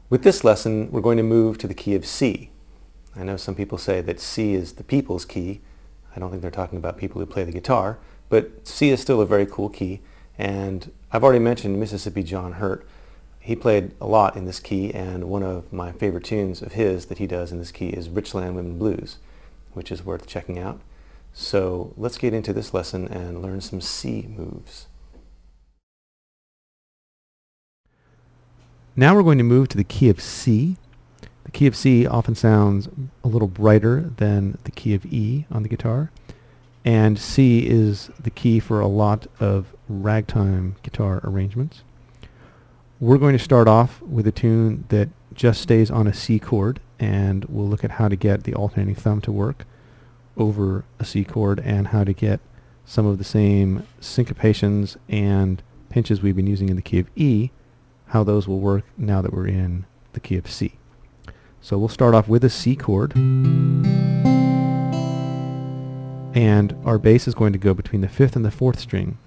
With this lesson, we're going to move to the key of C. I know some people say that C is the people's key. I don't think they're talking about people who play the guitar, but C is still a very cool key. And I've already mentioned Mississippi John Hurt. He played a lot in this key, and one of my favorite tunes of his that he does in this key is Richland Women Blues, which is worth checking out. So let's get into this lesson and learn some C moves. Now we're going to move to the key of C. The key of C often sounds a little brighter than the key of E on the guitar, and C is the key for a lot of ragtime guitar arrangements. We're going to start off with a tune that just stays on a C chord, and we'll look at how to get the alternating thumb to work over a C chord and how to get some of the same syncopations and pinches we've been using in the key of E, how those will work now that we're in the key of C. So we'll start off with a C chord, and our bass is going to go between the 5th and the 4th string.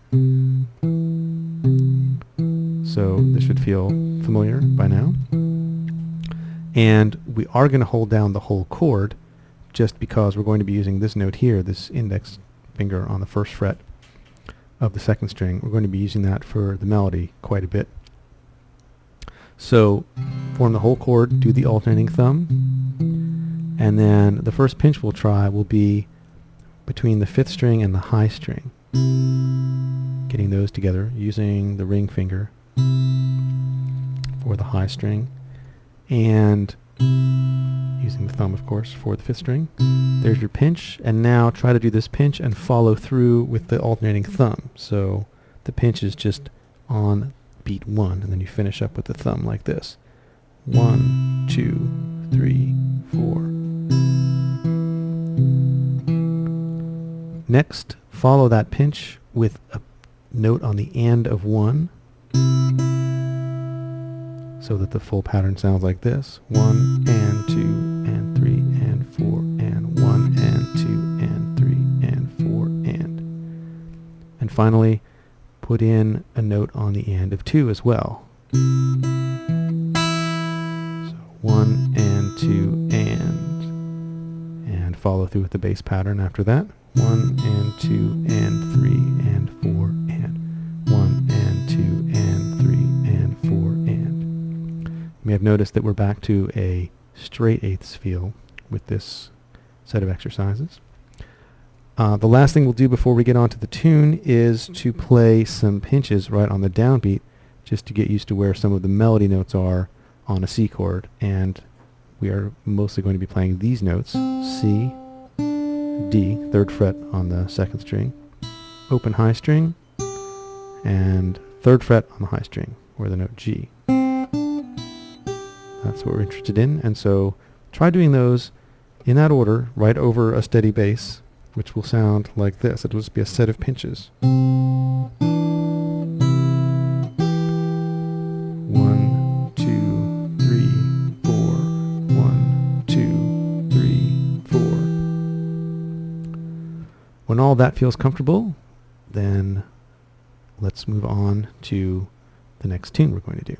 So this should feel familiar by now. And we are going to hold down the whole chord just because we're going to be using this note here, this index finger on the 1st fret of the 2nd string. We're going to be using that for the melody quite a bit. So form the whole chord, do the alternating thumb, and then the first pinch we'll try will be between the 5th string and the high string. Getting those together using the ring finger for the high string and using the thumb, of course, for the 5th string. There's your pinch, and now try to do this pinch and follow through with the alternating thumb. So the pinch is just on beat 1, and then you finish up with the thumb like this. 1, 2, 3, 4. Next, follow that pinch with a note on the end of 1 so that the full pattern sounds like this. 1 and 2 and 3 and 4 and 1 and 2 and 3 and 4 and finally put in a note on the end of 2 as well. So 1 and 2 and follow through with the bass pattern after that. 1 and 2 and 3 and 4 and 1 and 2 and 3 and 4 and. You may have noticed that we're back to a straight eighths feel with this set of exercises. The last thing we'll do before we get on to the tune is to play some pinches right on the downbeat, just to get used to where some of the melody notes are on a C chord. And we are mostly going to be playing these notes: C, D, 3rd fret on the 2nd string, open high string, and 3rd fret on the high string, or the note G. That's what we're interested in, and so try doing those in that order, right over a steady bass, which will sound like this. It'll just be a set of pinches. 1, 2, 3, 4. 1, 2, 3, 4. When all that feels comfortable, then let's move on to the next tune we're going to do.